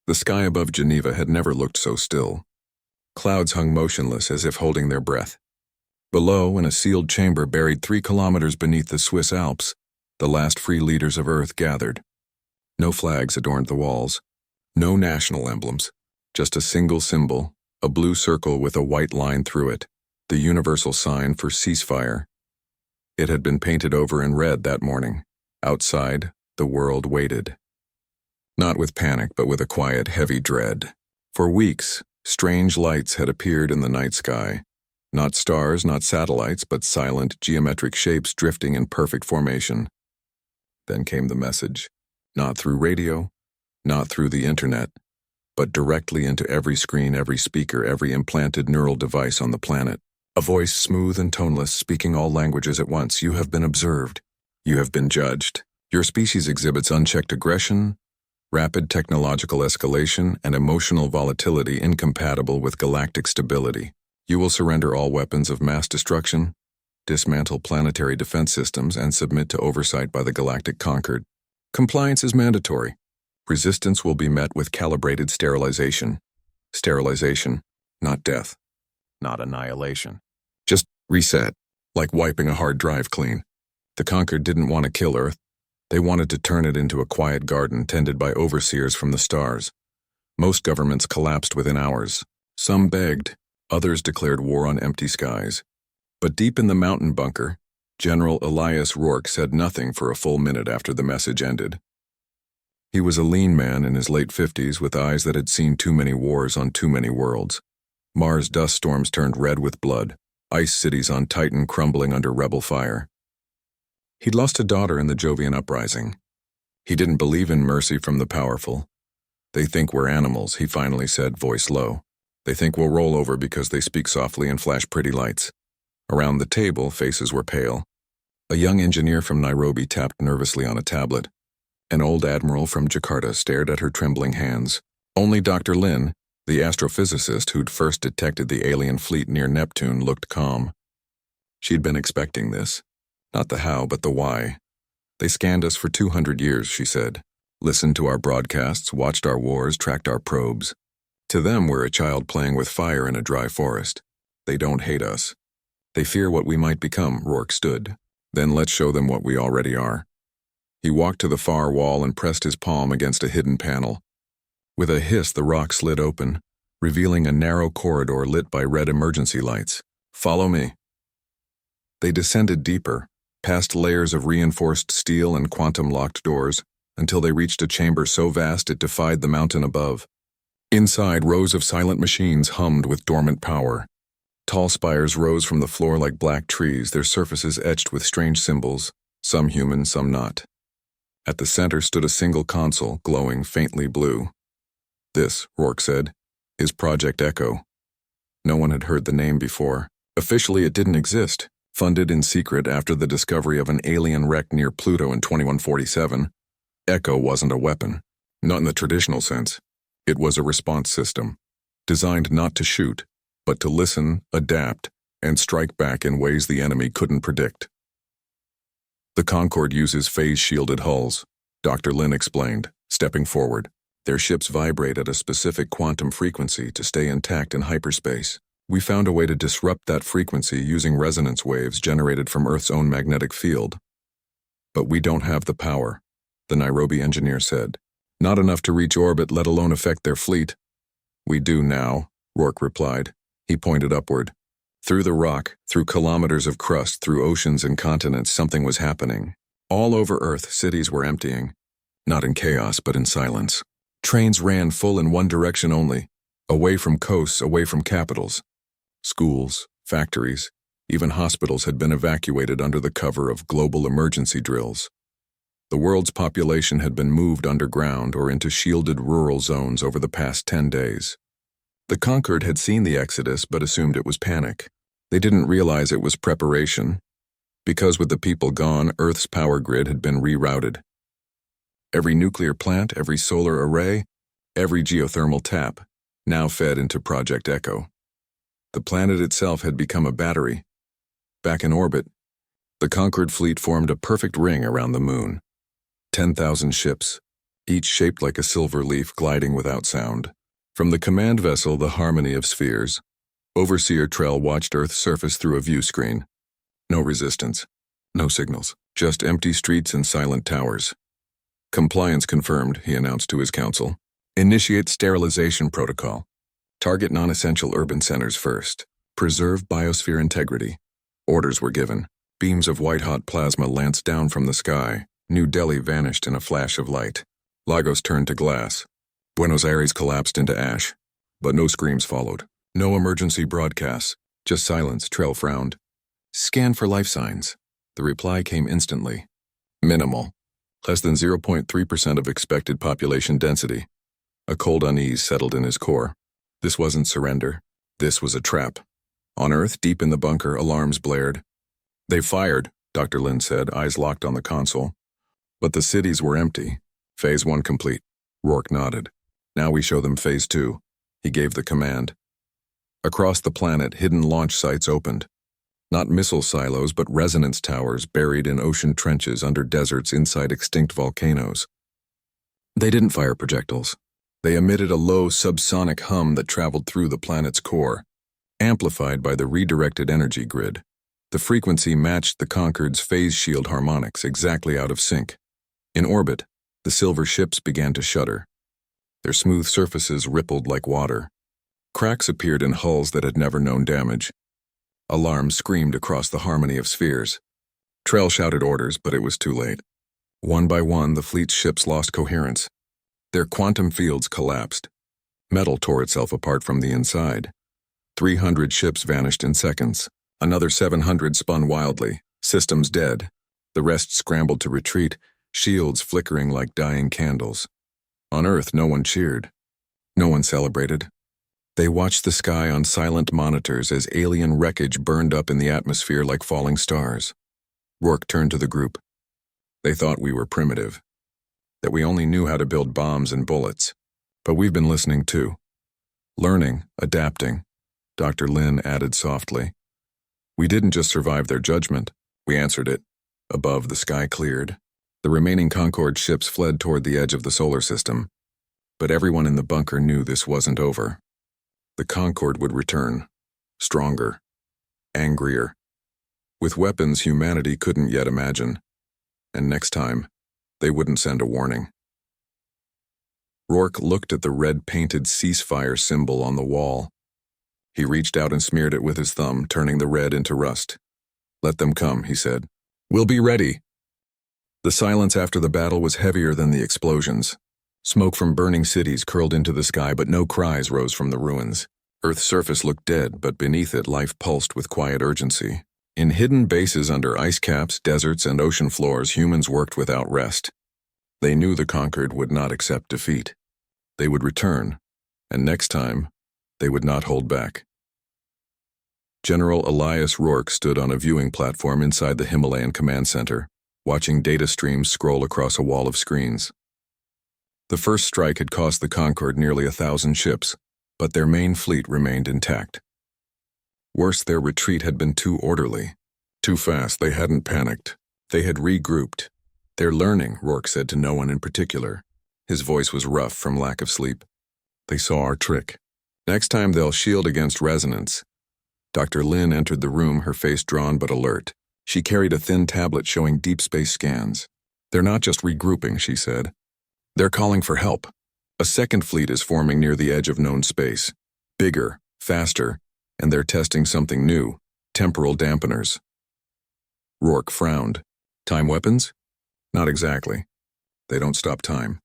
The sky above Geneva had never looked so still. Clouds hung motionless as if holding their breath. Below, in a sealed chamber buried 3 kilometers beneath the Swiss Alps, the last free leaders of Earth gathered. No flags adorned the walls, no national emblems, just a single symbol, a blue circle with a white line through it, the universal sign for ceasefire. It had been painted over in red that morning. Outside, the world waited. Not with panic, but with a quiet, heavy dread. For weeks, strange lights had appeared in the night sky. Not stars, not satellites, but silent, geometric shapes drifting in perfect formation. Then came the message. Not through radio, not through the internet, but directly into every screen, every speaker, every implanted neural device on the planet. A voice smooth and toneless, speaking all languages at once. You have been observed. You have been judged. Your species exhibits unchecked aggression, rapid technological escalation, and emotional volatility incompatible with galactic stability. You will surrender all weapons of mass destruction, dismantle planetary defense systems, and submit to oversight by the Galactic Conquered. Compliance is mandatory. Resistance will be met with calibrated sterilization. Sterilization, not death, not annihilation. Just reset, like wiping a hard drive clean. The Conquered didn't want to kill Earth. They wanted to turn it into a quiet garden tended by overseers from the stars. Most governments collapsed within hours. Some begged, others declared war on empty skies. But deep in the mountain bunker, General Elias Rourke said nothing for a full minute after the message ended. He was a lean man in his late 50s with eyes that had seen too many wars on too many worlds. Mars dust storms turned red with blood, ice cities on Titan crumbling under rebel fire. He'd lost a daughter in the Jovian uprising. He didn't believe in mercy from the powerful. They think we're animals, he finally said, voice low. They think we'll roll over because they speak softly and flash pretty lights. Around the table, faces were pale. A young engineer from Nairobi tapped nervously on a tablet. An old admiral from Jakarta stared at her trembling hands. Only Dr. Lin, the astrophysicist who'd first detected the alien fleet near Neptune, looked calm. She'd been expecting this. Not the how, but the why. They scanned us for 200 years, she said. Listened to our broadcasts, watched our wars, tracked our probes. To them, we're a child playing with fire in a dry forest. They don't hate us. They fear what we might become, Rourke stood. Then let's show them what we already are. He walked to the far wall and pressed his palm against a hidden panel. With a hiss, the rock slid open, revealing a narrow corridor lit by red emergency lights. Follow me. They descended deeper, past layers of reinforced steel and quantum-locked doors, until they reached a chamber so vast it defied the mountain above. Inside, rows of silent machines hummed with dormant power. Tall spires rose from the floor like black trees, their surfaces etched with strange symbols, some human, some not. At the center stood a single console, glowing faintly blue. This, Rourke said, is Project Echo. No one had heard the name before. Officially, it didn't exist. Funded in secret after the discovery of an alien wreck near Pluto in 2147, Echo wasn't a weapon. Not in the traditional sense. It was a response system, designed not to shoot, but to listen, adapt, and strike back in ways the enemy couldn't predict. The Concorde uses phase-shielded hulls, Dr. Lin explained, stepping forward. Their ships vibrate at a specific quantum frequency to stay intact in hyperspace. We found a way to disrupt that frequency using resonance waves generated from Earth's own magnetic field. But we don't have the power, the Nairobi engineer said. Not enough to reach orbit, let alone affect their fleet. We do now, Rourke replied. He pointed upward. Through the rock, through kilometers of crust, through oceans and continents, something was happening. All over Earth, cities were emptying. Not in chaos, but in silence. Trains ran full in one direction only, away from coasts, away from capitals. Schools, factories, even hospitals had been evacuated under the cover of global emergency drills. The world's population had been moved underground or into shielded rural zones over the past 10 days. The Conquered had seen the exodus but assumed it was panic. They didn't realize it was preparation, because with the people gone, Earth's power grid had been rerouted. Every nuclear plant, every solar array, every geothermal tap now fed into Project Echo. The planet itself had become a battery. Back in orbit, the Conquered fleet formed a perfect ring around the moon. 10,000 ships, each shaped like a silver leaf gliding without sound. From the command vessel, the Harmony of Spheres, Overseer Trell watched Earth's surface through a view screen. No resistance, no signals, just empty streets and silent towers. Compliance confirmed, he announced to his council. Initiate sterilization protocol. Target non-essential urban centers first. Preserve biosphere integrity. Orders were given. Beams of white-hot plasma lanced down from the sky. New Delhi vanished in a flash of light. Lagos turned to glass. Buenos Aires collapsed into ash. But no screams followed. No emergency broadcasts. Just silence. Trell frowned. Scan for life signs. The reply came instantly. Minimal. Less than 0.3% of expected population density. A cold unease settled in his core. This wasn't surrender. This was a trap. On Earth, deep in the bunker, alarms blared. They fired, Dr. Lin said, eyes locked on the console. But the cities were empty. Phase 1 complete. Rourke nodded. Now we show them Phase 2. He gave the command. Across the planet, hidden launch sites opened. Not missile silos, but resonance towers buried in ocean trenches under deserts inside extinct volcanoes. They didn't fire projectiles. They emitted a low subsonic hum that traveled through the planet's core, amplified by the redirected energy grid. The frequency matched the Concorde's phase shield harmonics, exactly out of sync. In orbit, the silver ships began to shudder. Their smooth surfaces rippled like water. Cracks appeared in hulls that had never known damage. Alarms screamed across the Harmony of Spheres. Trell shouted orders, but it was too late. One by one, the fleet's ships lost coherence. Their quantum fields collapsed. Metal tore itself apart from the inside. 300 ships vanished in seconds. Another 700 spun wildly, systems dead. The rest scrambled to retreat, shields flickering like dying candles. On Earth, no one cheered. No one celebrated. They watched the sky on silent monitors as alien wreckage burned up in the atmosphere like falling stars. Rourke turned to the group. They thought we were primitive, that we only knew how to build bombs and bullets. But we've been listening too. Learning, adapting, Dr. Lin added softly. We didn't just survive their judgment, we answered it. Above, the sky cleared. The remaining Concorde ships fled toward the edge of the solar system. But everyone in the bunker knew this wasn't over. The Concorde would return, stronger, angrier, with weapons humanity couldn't yet imagine. And next time, they wouldn't send a warning. Rourke looked at the red-painted ceasefire symbol on the wall. He reached out and smeared it with his thumb, turning the red into rust. Let them come, he said. We'll be ready. The silence after the battle was heavier than the explosions. Smoke from burning cities curled into the sky, but no cries rose from the ruins. Earth's surface looked dead, but beneath it life pulsed with quiet urgency. In hidden bases under ice caps, deserts, and ocean floors, humans worked without rest. They knew the Concorde would not accept defeat. They would return, and next time, they would not hold back. General Elias Rourke stood on a viewing platform inside the Himalayan command center, watching data streams scroll across a wall of screens. The first strike had cost the Concorde nearly 1,000 ships, but their main fleet remained intact. Worse, their retreat had been too orderly. Too fast, they hadn't panicked. They had regrouped. They're learning, Rourke said to no one in particular. His voice was rough from lack of sleep. They saw our trick. Next time they'll shield against resonance. Dr. Lin entered the room, her face drawn but alert. She carried a thin tablet showing deep space scans. They're not just regrouping, she said. They're calling for help. A second fleet is forming near the edge of known space. Bigger, faster, and they're testing something new, temporal dampeners. Rourke frowned. Time weapons? Not exactly. They don't stop time.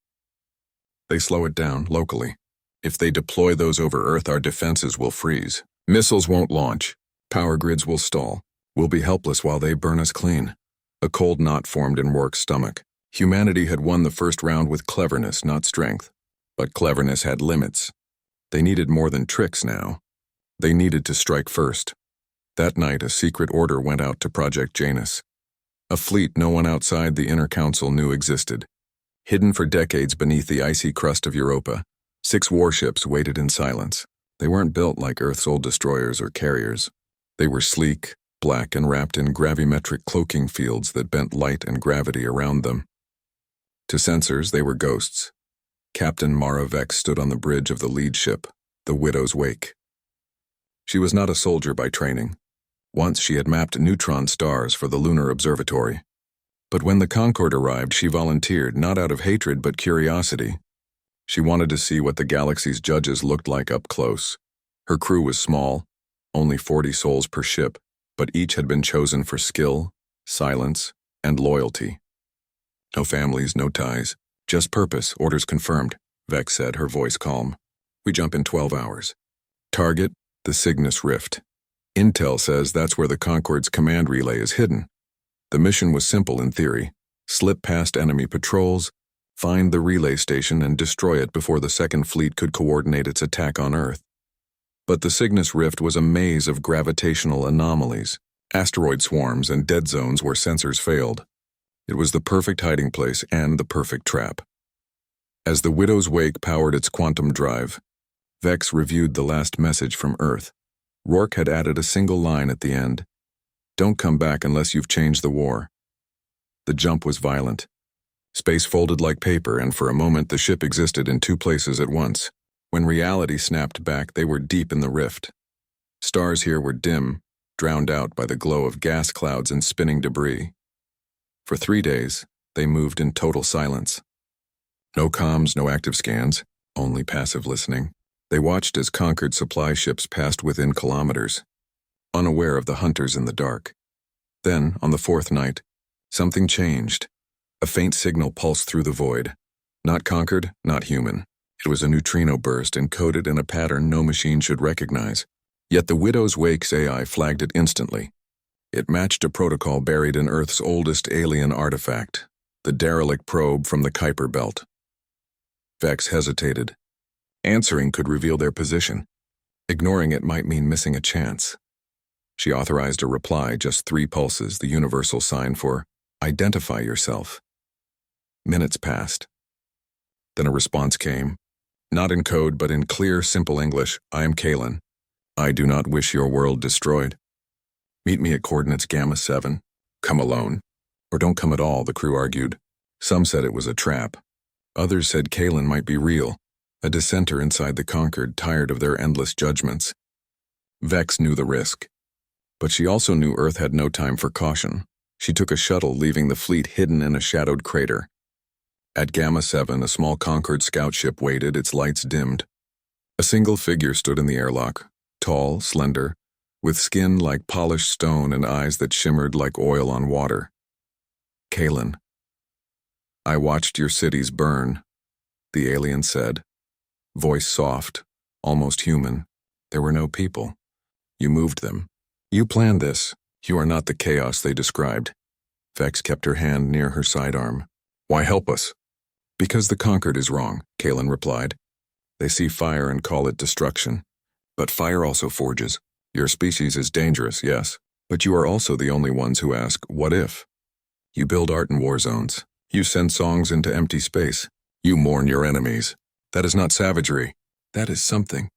They slow it down, locally. If they deploy those over Earth, our defenses will freeze. Missiles won't launch. Power grids will stall. We'll be helpless while they burn us clean. A cold knot formed in Rourke's stomach. Humanity had won the first round with cleverness, not strength. But cleverness had limits. They needed more than tricks now. They needed to strike first. That night, a secret order went out to Project Janus. A fleet no one outside the Inner Council knew existed. Hidden for decades beneath the icy crust of Europa, 6 warships waited in silence. They weren't built like Earth's old destroyers or carriers. They were sleek, black, and wrapped in gravimetric cloaking fields that bent light and gravity around them. To sensors, they were ghosts, Captain Mara Vex stood on the bridge of the lead ship, the Widow's Wake. She was not a soldier by training. Once she had mapped neutron stars for the Lunar Observatory. But when the Concorde arrived, she volunteered, not out of hatred but curiosity. She wanted to see what the galaxy's judges looked like up close. Her crew was small, only 40 souls per ship, but each had been chosen for skill, silence, and loyalty. No families, no ties, just purpose, orders confirmed, Vex said, her voice calm. We jump in 12 hours. Target, the Cygnus Rift. Intel says that's where the Concorde's command relay is hidden. The mission was simple in theory. Slip past enemy patrols, find the relay station and destroy it before the Second Fleet could coordinate its attack on Earth. But the Cygnus Rift was a maze of gravitational anomalies, asteroid swarms and dead zones where sensors failed. It was the perfect hiding place and the perfect trap. As the Widow's Wake powered its quantum drive, Vex reviewed the last message from Earth. Rourke had added a single line at the end. Don't come back unless you've changed the war. The jump was violent. Space folded like paper, and for a moment the ship existed in two places at once. When reality snapped back, they were deep in the rift. Stars here were dim, drowned out by the glow of gas clouds and spinning debris. For 3 days, they moved in total silence. No comms, no active scans, only passive listening. They watched as conquered supply ships passed within kilometers, unaware of the hunters in the dark. Then, on the fourth night, something changed. A faint signal pulsed through the void. Not conquered, not human. It was a neutrino burst encoded in a pattern no machine should recognize. Yet the Widow's Wake's AI flagged it instantly. It matched a protocol buried in Earth's oldest alien artifact, the derelict probe from the Kuiper Belt. Vex hesitated. Answering could reveal their position. Ignoring it might mean missing a chance. She authorized a reply, just 3 pulses, the universal sign for identify yourself. Minutes passed. Then a response came. Not in code, but in clear, simple English. I am Kalen. I do not wish your world destroyed. Meet me at coordinates Gamma 7. Come alone. Or don't come at all, the crew argued. Some said it was a trap. Others said Kalen might be real, a dissenter inside the Conquered, tired of their endless judgments. Vex knew the risk. But she also knew Earth had no time for caution. She took a shuttle, leaving the fleet hidden in a shadowed crater. At Gamma 7, a small Conquered scout ship waited, its lights dimmed. A single figure stood in the airlock, tall, slender, with skin like polished stone and eyes that shimmered like oil on water. Kalen. I watched your cities burn, the alien said. Voice soft, almost human. There were no people. You moved them. You planned this. You are not the chaos they described. Vex kept her hand near her sidearm. Why help us? Because the Conquered is wrong, Kalen replied. They see fire and call it destruction. But fire also forges. Your species is dangerous, yes, but you are also the only ones who ask, what if? You build art in war zones. You send songs into empty space. You mourn your enemies. That is not savagery. That is something.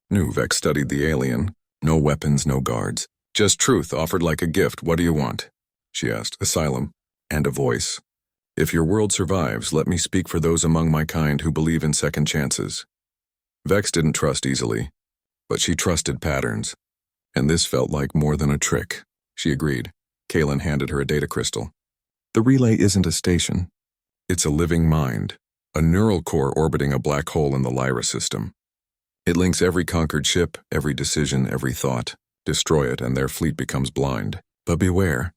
New. Vex studied the alien. No weapons, no guards. Just truth offered like a gift. What do you want? She asked. Asylum. And a voice. If your world survives, let me speak for those among my kind who believe in second chances. Vex didn't trust easily, but she trusted patterns. And this felt like more than a trick. She agreed. Kalen handed her a data crystal. The relay isn't a station. It's a living mind, a neural core orbiting a black hole in the Lyra system. It links every conquered ship, every decision, every thought. Destroy it and their fleet becomes blind. But beware.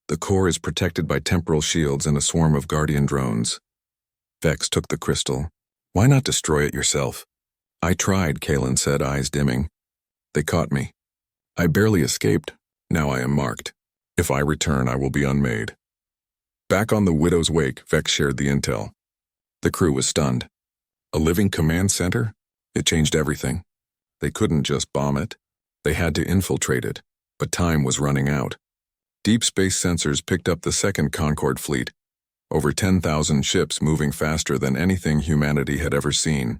The core is protected by temporal shields and a swarm of guardian drones. Vex took the crystal. Why not destroy it yourself? I tried, Kalen said, eyes dimming. They caught me. I barely escaped. Now I am marked. If I return, I will be unmade. Back on the Widow's Wake, Vex shared the intel. The crew was stunned. A living command center? It changed everything. They couldn't just bomb it. They had to infiltrate it. But time was running out. Deep space sensors picked up the second Concorde fleet. Over 10,000 ships moving faster than anything humanity had ever seen.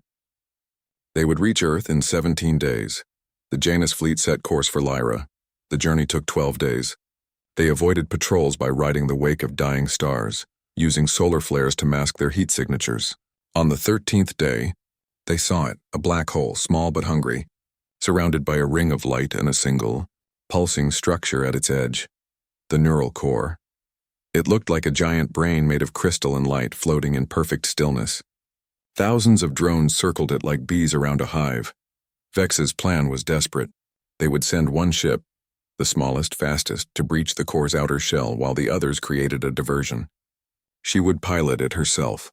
They would reach Earth in 17 days. The Janus fleet set course for Lyra. The journey took 12 days. They avoided patrols by riding the wake of dying stars, using solar flares to mask their heat signatures. On the 13th day, they saw it, a black hole, small but hungry, surrounded by a ring of light and a single, pulsing structure at its edge, the neural core. It looked like a giant brain made of crystal and light floating in perfect stillness. Thousands of drones circled it like bees around a hive. Vex's plan was desperate. They would send one ship, the smallest, fastest, to breach the core's outer shell while the others created a diversion. She would pilot it herself.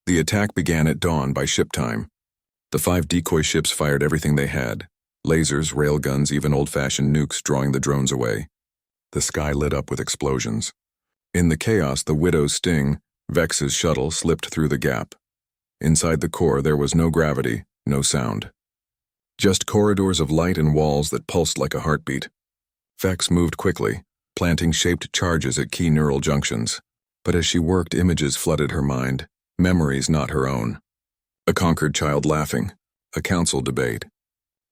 The attack began at dawn by ship time. The 5 decoy ships fired everything they had, lasers, railguns, even old-fashioned nukes drawing the drones away. The sky lit up with explosions. In the chaos, the Widow's Sting, Vex's shuttle, slipped through the gap. Inside the core, there was no gravity, no sound. Just corridors of light and walls that pulsed like a heartbeat. Vex moved quickly, planting shaped charges at key neural junctions. But as she worked, images flooded her mind, memories not her own. A conquered child laughing, a council debate.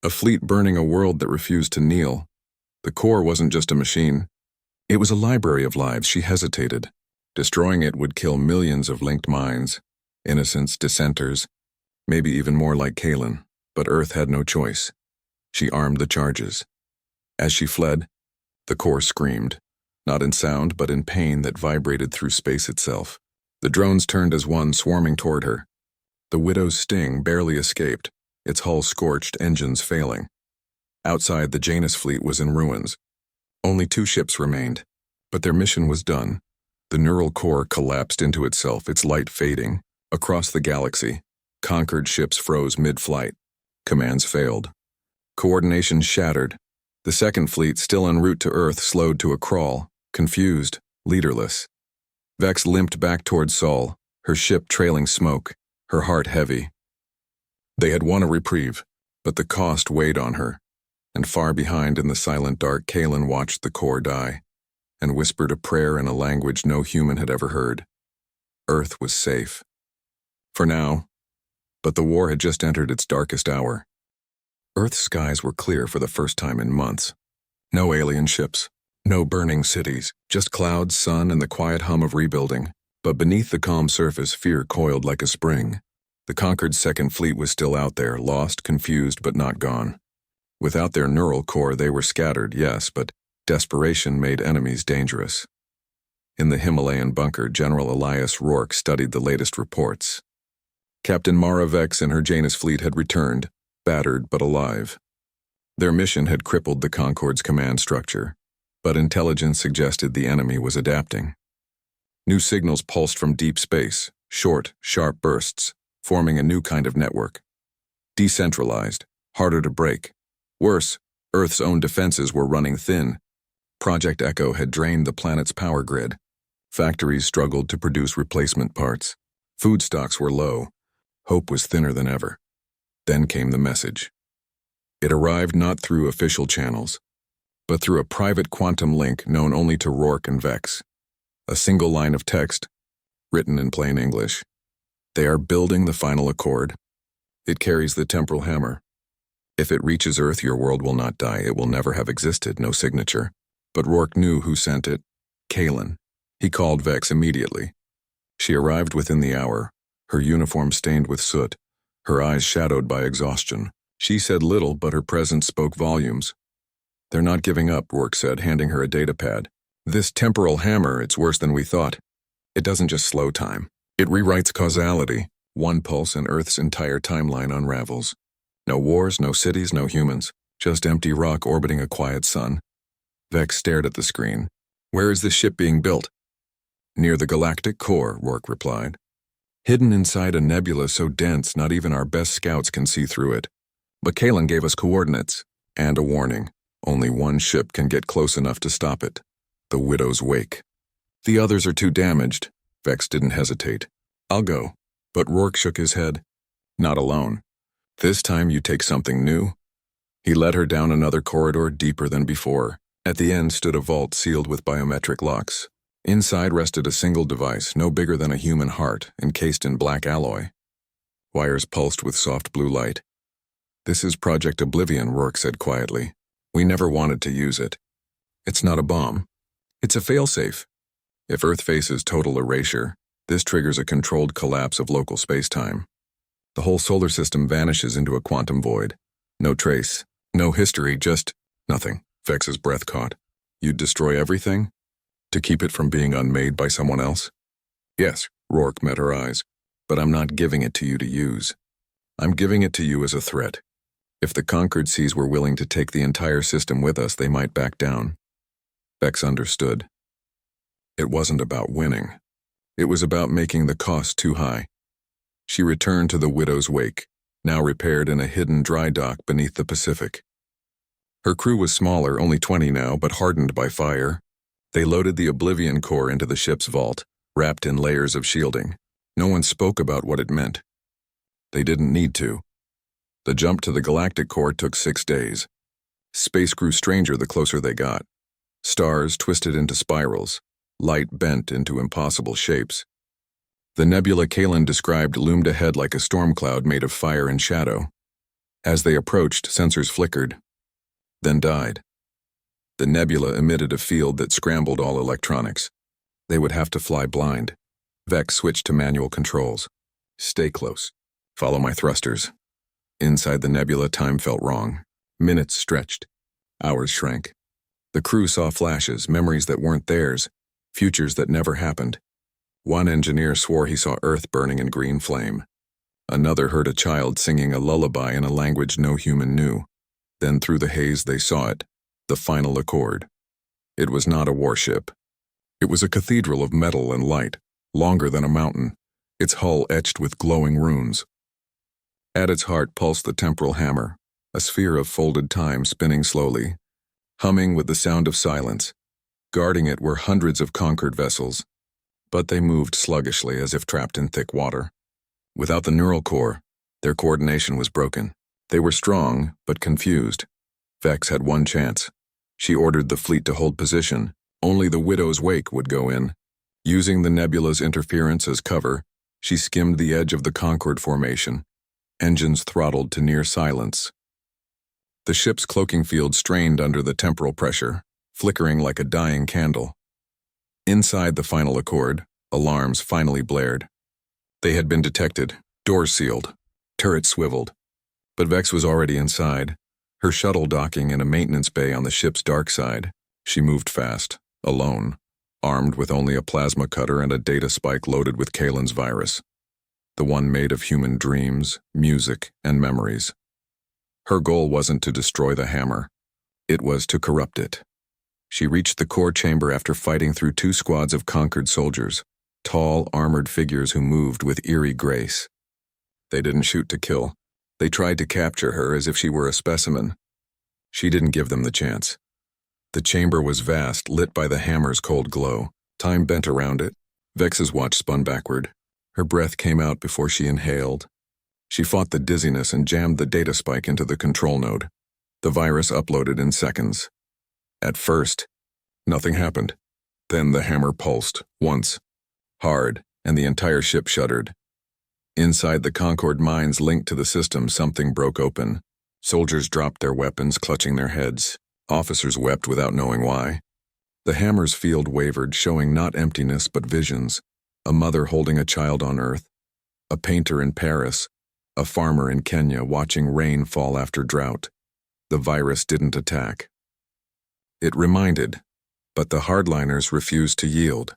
A fleet burning a world that refused to kneel. The core wasn't just a machine. It was a library of lives. She hesitated. Destroying it would kill millions of linked minds, innocents, dissenters, maybe even more like Kalen. But Earth had no choice. She armed the charges. As she fled, the core screamed, not in sound but in pain that vibrated through space itself. The drones turned as one, swarming toward her. The Widow's Sting barely escaped, its hull scorched, engines failing. Outside, the Janus fleet was in ruins. Only 2 ships remained, but their mission was done. The neural core collapsed into itself, its light fading. Across the galaxy, conquered ships froze mid-flight. Commands failed. Coordination shattered. The second fleet, still en route to Earth, slowed to a crawl, confused, leaderless. Vex limped back toward Sol, her ship trailing smoke, her heart heavy. They had won a reprieve, but the cost weighed on her, and far behind in the silent dark, Kalen watched the core die, and whispered a prayer in a language no human had ever heard. Earth was safe. For now, but the war had just entered its darkest hour. Earth's skies were clear for the first time in months. No alien ships, no burning cities, just clouds, sun, and the quiet hum of rebuilding. But beneath the calm surface, fear coiled like a spring. The conquered Second Fleet was still out there, lost, confused, but not gone. Without their neural core, they were scattered, yes, but desperation made enemies dangerous. In the Himalayan bunker, General Elias Rourke studied the latest reports. Captain Mara Vex and her Janus fleet had returned, battered but alive. Their mission had crippled the Concorde's command structure, but intelligence suggested the enemy was adapting. New signals pulsed from deep space, short, sharp bursts, forming a new kind of network. Decentralized, harder to break. Worse, Earth's own defenses were running thin. Project Echo had drained the planet's power grid. Factories struggled to produce replacement parts. Food stocks were low. Hope was thinner than ever. Then came the message. It arrived not through official channels, but through a private quantum link known only to Rourke and Vex. A single line of text, written in plain English. They are building the final accord. It carries the temporal hammer. If it reaches Earth, your world will not die. It will never have existed, no signature. But Rourke knew who sent it. Kalen. He called Vex immediately. She arrived within the hour, her uniform stained with soot, her eyes shadowed by exhaustion. She said little, but her presence spoke volumes. They're not giving up, Rourke said, handing her a datapad. This temporal hammer, it's worse than we thought. It doesn't just slow time. It rewrites causality. One pulse and Earth's entire timeline unravels. No wars, no cities, no humans. Just empty rock orbiting a quiet sun. Vex stared at the screen. Where is this ship being built? Near the galactic core, Rourke replied. Hidden inside a nebula so dense not even our best scouts can see through it. But Kalen gave us coordinates, and a warning. Only one ship can get close enough to stop it. The Widow's Wake. The others are too damaged. Vex didn't hesitate. I'll go. But Rourke shook his head. Not alone. This time you take something new. He led her down another corridor deeper than before. At the end stood a vault sealed with biometric locks. Inside rested a single device, no bigger than a human heart, encased in black alloy. Wires pulsed with soft blue light. This is Project Oblivion, Rourke said quietly. We never wanted to use it. It's not a bomb. It's a failsafe. If Earth faces total erasure, this triggers a controlled collapse of local space-time. The whole solar system vanishes into a quantum void. No trace, no history, just nothing. Vex's breath caught. You'd destroy everything? To keep it from being unmade by someone else? Yes, Rourke met her eyes. But I'm not giving it to you to use. I'm giving it to you as a threat. If the conquered seas were willing to take the entire system with us, they might back down. Vex understood. It wasn't about winning. It was about making the cost too high. She returned to the Widow's Wake, now repaired in a hidden dry dock beneath the Pacific. Her crew was smaller, only 20 now, but hardened by fire. They loaded the Oblivion core into the ship's vault, wrapped in layers of shielding. No one spoke about what it meant. They didn't need to. The jump to the Galactic core took 6 days. Space grew stranger the closer they got. Stars twisted into spirals, light bent into impossible shapes. The nebula Kalen described loomed ahead like a storm cloud made of fire and shadow. As they approached, sensors flickered, then died. The nebula emitted a field that scrambled all electronics. They would have to fly blind. Vex switched to manual controls. Stay close. Follow my thrusters. Inside the nebula, time felt wrong. Minutes stretched. Hours shrank. The crew saw flashes, memories that weren't theirs, futures that never happened. One engineer swore he saw Earth burning in green flame. Another heard a child singing a lullaby in a language no human knew. Then through the haze they saw it, the final accord. It was not a warship. It was a cathedral of metal and light, longer than a mountain, its hull etched with glowing runes. At its heart pulsed the temporal hammer, a sphere of folded time spinning slowly, humming with the sound of silence. Guarding it were hundreds of conquered vessels, but they moved sluggishly as if trapped in thick water. Without the neural core, their coordination was broken. They were strong, but confused. Vex had one chance. She ordered the fleet to hold position. Only the Widow's Wake would go in. Using the nebula's interference as cover, she skimmed the edge of the Concord formation, engines throttled to near silence. The ship's cloaking field strained under the temporal pressure, flickering like a dying candle. Inside the final accord, alarms finally blared. They had been detected, doors sealed, turrets swiveled. But Vex was already inside, her shuttle docking in a maintenance bay on the ship's dark side. She moved fast, alone, armed with only a plasma cutter and a data spike loaded with Kalen's virus, the one made of human dreams, music, and memories. Her goal wasn't to destroy the hammer. It was to corrupt it. She reached the core chamber after fighting through 2 squads of conquered soldiers, tall, armored figures who moved with eerie grace. They didn't shoot to kill. They tried to capture her as if she were a specimen. She didn't give them the chance. The chamber was vast, lit by the hammer's cold glow. Time bent around it. Vex's watch spun backward. Her breath came out before she inhaled. She fought the dizziness and jammed the data spike into the control node. The virus uploaded in seconds. At first, nothing happened. Then the hammer pulsed, once, hard, and the entire ship shuddered. Inside the Concord mines linked to the system, something broke open. Soldiers dropped their weapons, clutching their heads. Officers wept without knowing why. The hammer's field wavered, showing not emptiness but visions. A mother holding a child on Earth, a painter in Paris, a farmer in Kenya watching rain fall after drought. The virus didn't attack. It reminded, but the hardliners refused to yield.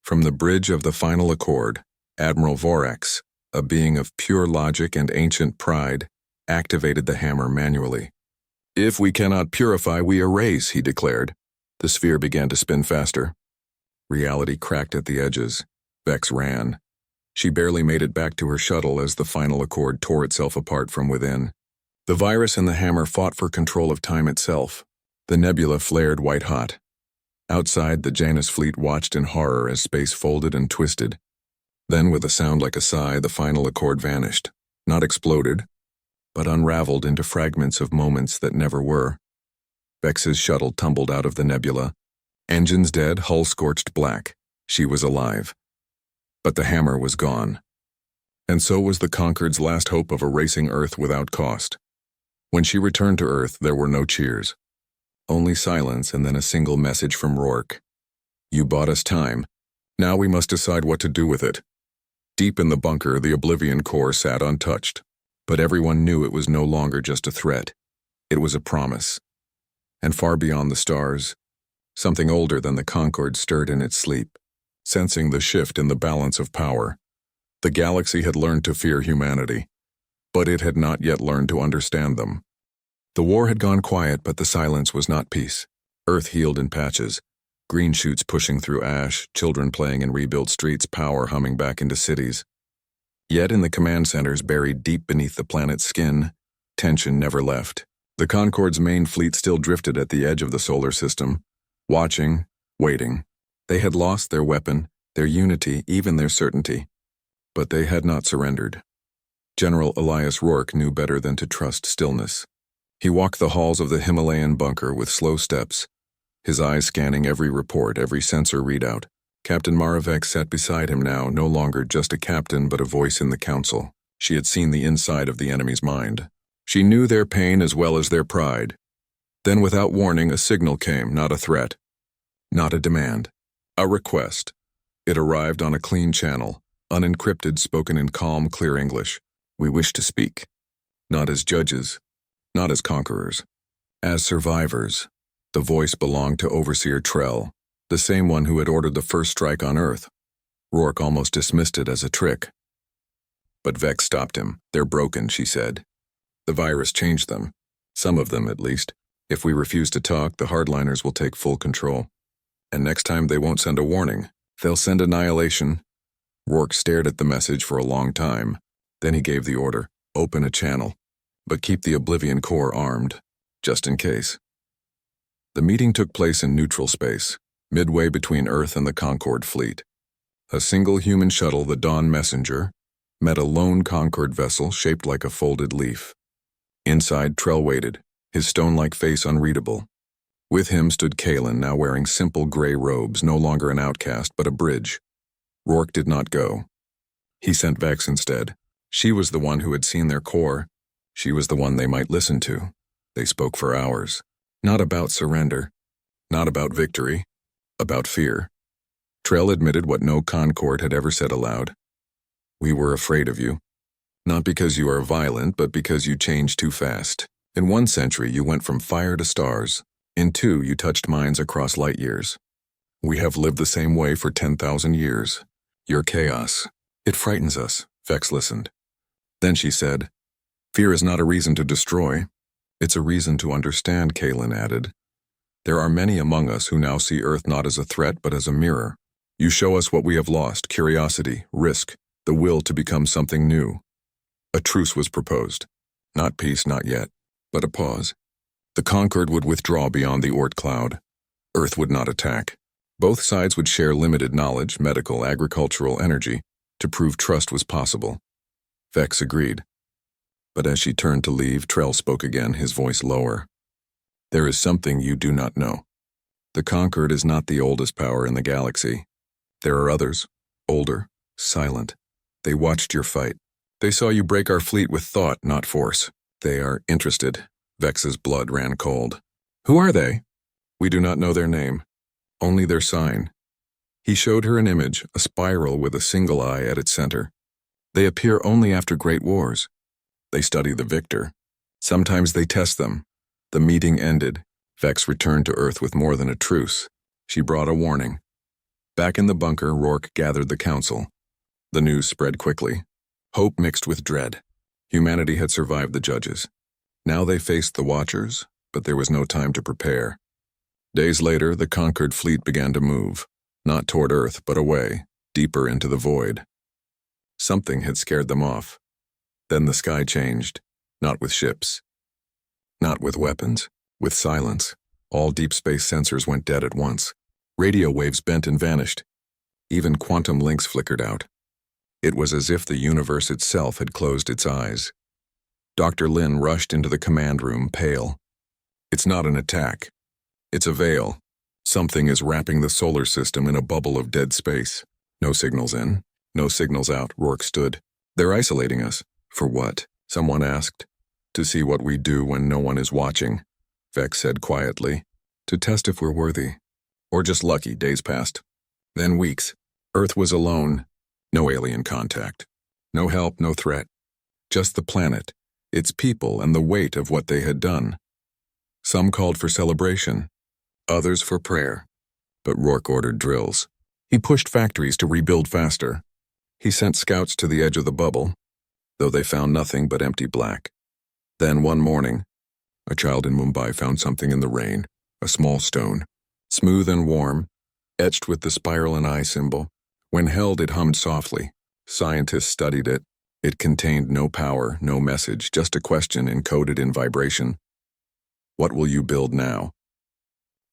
From the bridge of the final accord, Admiral Vorax, a being of pure logic and ancient pride, activated the hammer manually. "If we cannot purify, we erase," he declared. The sphere began to spin faster. Reality cracked at the edges. Vex ran. She barely made it back to her shuttle as the final accord tore itself apart from within. The virus and the hammer fought for control of time itself. The nebula flared white-hot. Outside, the Janus fleet watched in horror as space folded and twisted. Then, with a sound like a sigh, the final accord vanished. Not exploded, but unraveled into fragments of moments that never were. Vex's shuttle tumbled out of the nebula. Engines dead, hull scorched black. She was alive. But the hammer was gone. And so was the Concord's last hope of erasing Earth without cost. When she returned to Earth, there were no cheers. Only silence and then a single message from Rourke. "You bought us time. Now we must decide what to do with it." Deep in the bunker, the Oblivion core sat untouched. But everyone knew it was no longer just a threat. It was a promise. And far beyond the stars, something older than the Concorde stirred in its sleep, sensing the shift in the balance of power. The galaxy had learned to fear humanity, but it had not yet learned to understand them. The war had gone quiet, but the silence was not peace. Earth healed in patches, green shoots pushing through ash, children playing in rebuilt streets, power humming back into cities. Yet in the command centers buried deep beneath the planet's skin, tension never left. The Concorde's main fleet still drifted at the edge of the solar system, watching, waiting. They had lost their weapon, their unity, even their certainty. But they had not surrendered. General Elias Rourke knew better than to trust stillness. He walked the halls of the Himalayan bunker with slow steps, his eyes scanning every report, every sensor readout. Captain Maravek sat beside him now, no longer just a captain but a voice in the council. She had seen the inside of the enemy's mind. She knew their pain as well as their pride. Then without warning, a signal came, not a threat, not a demand, a request. It arrived on a clean channel, unencrypted, spoken in calm, clear English. We wish to speak, not as judges, not as conquerors, as survivors. The voice belonged to Overseer Trell, the same one who had ordered the first strike on Earth. Rourke almost dismissed it as a trick. But Vex stopped him. They're broken, she said. The virus changed them. Some of them, at least. If we refuse to talk, the hardliners will take full control. And next time they won't send a warning. They'll send annihilation. Rourke stared at the message for a long time. Then he gave the order, open a channel. But keep the Oblivion core armed, just in case. The meeting took place in neutral space, midway between Earth and the Concorde fleet. A single human shuttle, the Dawn Messenger, met a lone Concorde vessel shaped like a folded leaf. Inside, Trell waited, his stone-like face unreadable. With him stood Kalen, now wearing simple gray robes, no longer an outcast, but a bridge. Rourke did not go. He sent Vex instead. She was the one who had seen their core. She was the one they might listen to. They spoke for hours. Not about surrender. Not about victory. About fear. Trell admitted what no Concorde had ever said aloud. We were afraid of you. Not because you are violent, but because you changed too fast. In 1 century, you went from fire to stars. In 2, you touched minds across light years. We have lived the same way for 10,000 years. Your chaos. It frightens us. Vex listened. Then she said, fear is not a reason to destroy. It's a reason to understand, Kalen added. There are many among us who now see Earth not as a threat, but as a mirror. You show us what we have lost, curiosity, risk, the will to become something new. A truce was proposed. Not peace, not yet, but a pause. The Concorde would withdraw beyond the Oort cloud. Earth would not attack. Both sides would share limited knowledge, medical, agricultural, energy, to prove trust was possible. Vex agreed. But as she turned to leave, Trell spoke again, his voice lower. There is something you do not know. The Concorde is not the oldest power in the galaxy. There are others, older, silent. They watched your fight. They saw you break our fleet with thought, not force. They are interested. Vex's blood ran cold. Who are they? We do not know their name. Only their sign. He showed her an image, a spiral with a single eye at its center. They appear only after great wars. They study the victor. Sometimes they test them. The meeting ended. Vex returned to Earth with more than a truce. She brought a warning. Back in the bunker, Rourke gathered the council. The news spread quickly. Hope mixed with dread. Humanity had survived the judges. Now they faced the Watchers, but there was no time to prepare. Days later, the conquered fleet began to move, not toward Earth, but away, deeper into the void. Something had scared them off. Then the sky changed, not with ships, not with weapons, with silence. All deep space sensors went dead at once. Radio waves bent and vanished. Even quantum links flickered out. It was as if the universe itself had closed its eyes. Dr. Lin rushed into the command room, pale. It's not an attack. It's a veil. Something is wrapping the solar system in a bubble of dead space. No signals in, no signals out. Rourke stood. They're isolating us. For what? Someone asked. To see what we do when no one is watching, Vex said quietly. To test if we're worthy. Or just lucky. Days passed. Then weeks. Earth was alone. No alien contact. No help, no threat. Just the planet, its people, and the weight of what they had done. Some called for celebration, others for prayer. But Rourke ordered drills. He pushed factories to rebuild faster. He sent scouts to the edge of the bubble, though they found nothing but empty black. Then one morning, a child in Mumbai found something in the rain, a small stone, smooth and warm, etched with the spiral and eye symbol. When held, it hummed softly. Scientists studied it. It contained no power, no message, just a question encoded in vibration. What will you build now?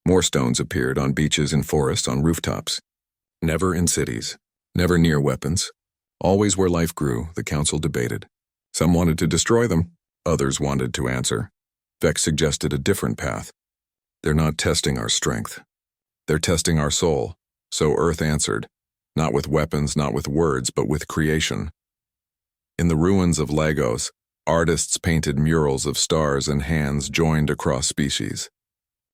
More stones appeared on beaches and forests, on rooftops. Never in cities, never near weapons. Always where life grew, the council debated. Some wanted to destroy them, others wanted to answer. Vex suggested a different path. They're not testing our strength. They're testing our soul. So Earth answered, not with weapons, not with words, but with creation. In the ruins of Lagos, artists painted murals of stars and hands joined across species.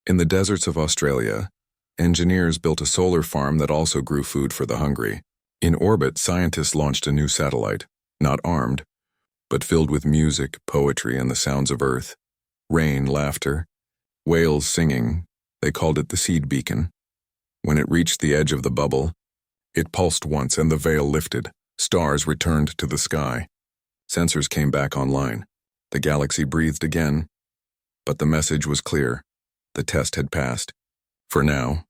In the deserts of Australia, engineers built a solar farm that also grew food for the hungry. In orbit, scientists launched a new satellite, not armed, but filled with music, poetry, and the sounds of Earth. Rain, laughter, whales singing. They called it the seed beacon. When it reached the edge of the bubble, it pulsed once and the veil lifted. Stars returned to the sky. Sensors came back online. The galaxy breathed again. But the message was clear. The test had passed. For now.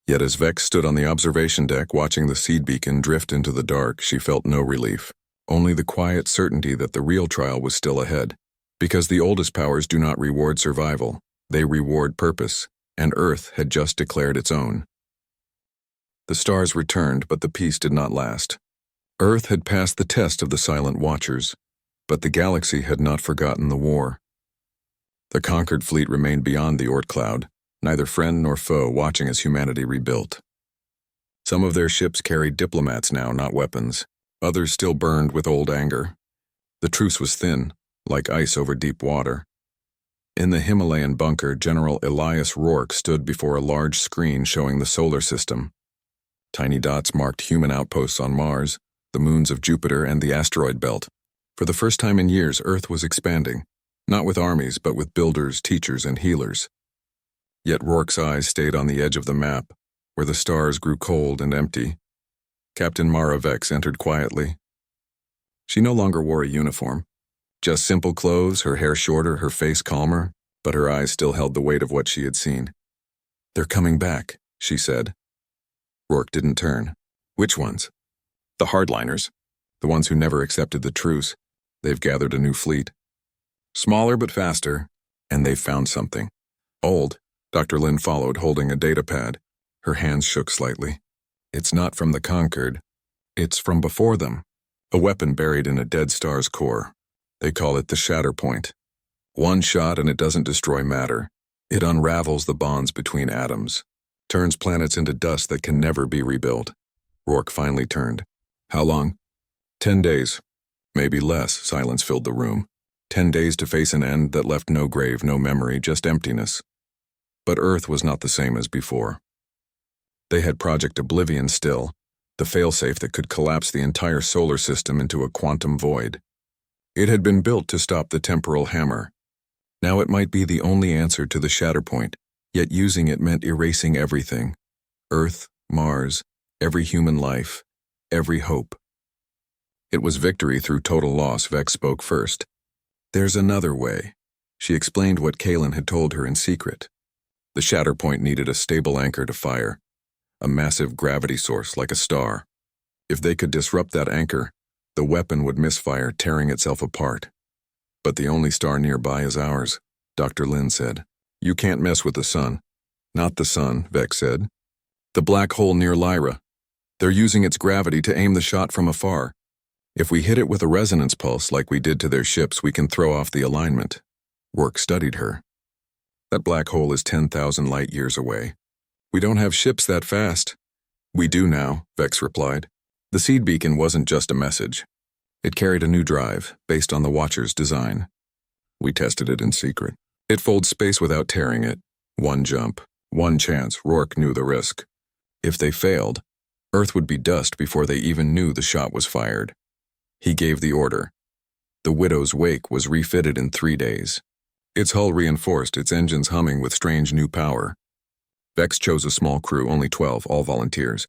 Yet as Vex stood on the observation deck watching the seed beacon drift into the dark, she felt no relief. Only the quiet certainty that the real trial was still ahead. Because the oldest powers do not reward survival. They reward purpose. And Earth had just declared its own. The stars returned, but the peace did not last. Earth had passed the test of the silent watchers, but the galaxy had not forgotten the war. The conquered fleet remained beyond the Oort cloud, neither friend nor foe, watching as humanity rebuilt. Some of their ships carried diplomats now, not weapons. Others still burned with old anger. The truce was thin, like ice over deep water. In the Himalayan bunker, General Elias Rourke stood before a large screen showing the solar system. Tiny dots marked human outposts on Mars, the moons of Jupiter, and the asteroid belt. For the first time in years, Earth was expanding, not with armies, but with builders, teachers, and healers. Yet Rourke's eyes stayed on the edge of the map, where the stars grew cold and empty. Captain Mara Vex entered quietly. She no longer wore a uniform. Just simple clothes, her hair shorter, her face calmer, but her eyes still held the weight of what she had seen. "They're coming back," she said. Rourke didn't turn. "Which ones?" "The hardliners. The ones who never accepted the truce. They've gathered a new fleet. Smaller but faster, and they've found something. Old." Dr. Lin followed, holding a data pad. Her hands shook slightly. "It's not from the conquered. It's from before them. A weapon buried in a dead star's core. They call it the shatter point. One shot and it doesn't destroy matter. It unravels the bonds between atoms. Turns planets into dust that can never be rebuilt." Rourke finally turned. "How long?" 10 days. Maybe less." Silence filled the room. 10 days to face an end that left no grave, no memory, just emptiness. But Earth was not the same as before. They had Project Oblivion still, the failsafe that could collapse the entire solar system into a quantum void. It had been built to stop the temporal hammer. Now it might be the only answer to the shatter point, yet using it meant erasing everything. Earth, Mars, every human life, every hope. It was victory through total loss. Vex spoke first. "There's another way." She explained what Kalen had told her in secret. The shatter point needed a stable anchor to fire, a massive gravity source like a star. If they could disrupt that anchor, the weapon would misfire, tearing itself apart. "But the only star nearby is ours," Dr. Lin said. "You can't mess with the sun." "Not the sun," Vex said. "The black hole near Lyra. They're using its gravity to aim the shot from afar. If we hit it with a resonance pulse like we did to their ships, we can throw off the alignment." Rourke studied her. "That black hole is 10,000 light years away. We don't have ships that fast." "We do now," Vex replied. The seed beacon wasn't just a message. It carried a new drive, based on the Watcher's design. We tested it in secret. It folds space without tearing it. One jump, one chance. Rourke knew the risk. If they failed, Earth would be dust before they even knew the shot was fired. He gave the order. The Widow's wake was refitted in 3 days. Its hull reinforced, its engines humming with strange new power. Vex chose a small crew, only 12, all volunteers.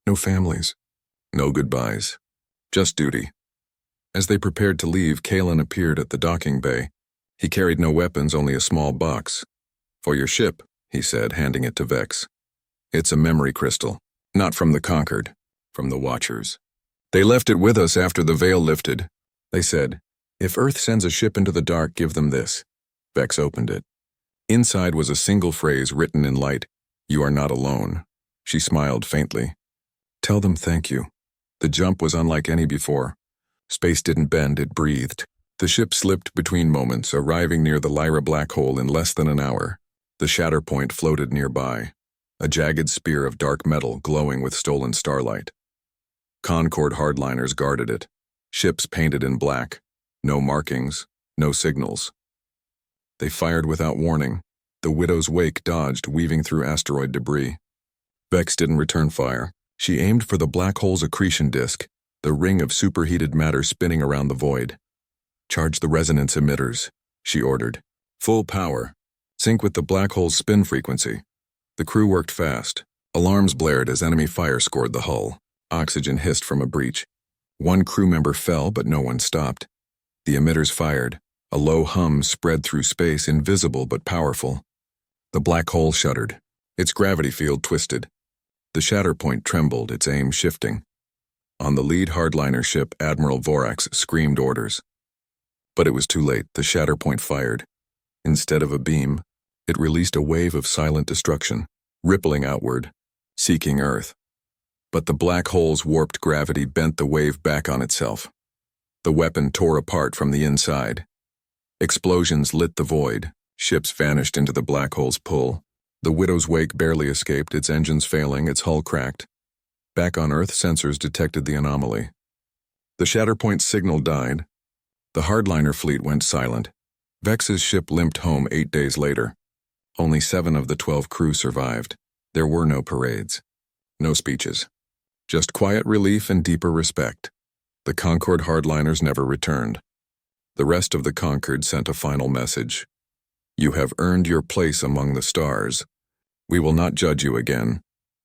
No families, no goodbyes, just duty. As they prepared to leave, Kalen appeared at the docking bay. He carried no weapons, only a small box. "For your ship," he said, handing it to Vex. "It's a memory crystal, not from the conquered, from the Watchers. They left it with us after the veil lifted. They said, if Earth sends a ship into the dark, give them this." Vex opened it. Inside was a single phrase written in light, "You are not alone." She smiled faintly. "Tell them thank you." The jump was unlike any before. Space didn't bend, it breathed. The ship slipped between moments, arriving near the Lyra black hole in less than an hour. The shatter point floated nearby, a jagged spear of dark metal glowing with stolen starlight. Concord hardliners guarded it, ships painted in black, no markings, no signals. They fired without warning. The Widow's wake dodged, weaving through asteroid debris. Vex didn't return fire. She aimed for the black hole's accretion disk, the ring of superheated matter spinning around the void. "Charge the resonance emitters," she ordered. "Full power. Sync with the black hole's spin frequency." The crew worked fast. Alarms blared as enemy fire scored the hull. Oxygen hissed from a breach. One crew member fell, but no one stopped. The emitters fired. A low hum spread through space, invisible but powerful. The black hole shuddered. Its gravity field twisted. The shatter point trembled, its aim shifting. On the lead hardliner ship, Admiral Vorax screamed orders. But it was too late. The shatter point fired. Instead of a beam, it released a wave of silent destruction, rippling outward, seeking Earth. But the black hole's warped gravity bent the wave back on itself. The weapon tore apart from the inside. Explosions lit the void. Ships vanished into the black hole's pull. The Widow's wake barely escaped, its engines failing, its hull cracked. Back on Earth, sensors detected the anomaly. The Shatterpoint signal died. The hardliner fleet went silent. Vex's ship limped home 8 days later. Only 7 of the 12 crew survived. There were no parades. No speeches. Just quiet relief and deeper respect. The Concord hardliners never returned. The rest of the Conquered sent a final message. "You have earned your place among the stars. We will not judge you again."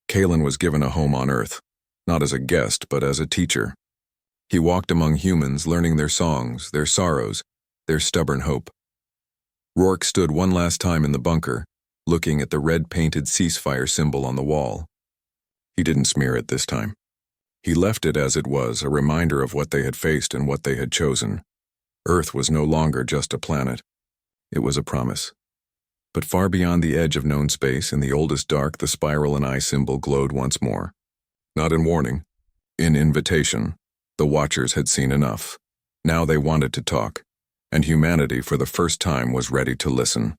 Kalen was given a home on Earth, not as a guest, but as a teacher. He walked among humans, learning their songs, their sorrows, their stubborn hope. Rourke stood one last time in the bunker, looking at the red-painted ceasefire symbol on the wall. He didn't smear it this time. He left it as it was, a reminder of what they had faced and what they had chosen. Earth was no longer just a planet. It was a promise. But far beyond the edge of known space, in the oldest dark, the spiral and eye symbol glowed once more. Not in warning, in invitation. The Watchers had seen enough. Now they wanted to talk, and humanity for the first time was ready to listen.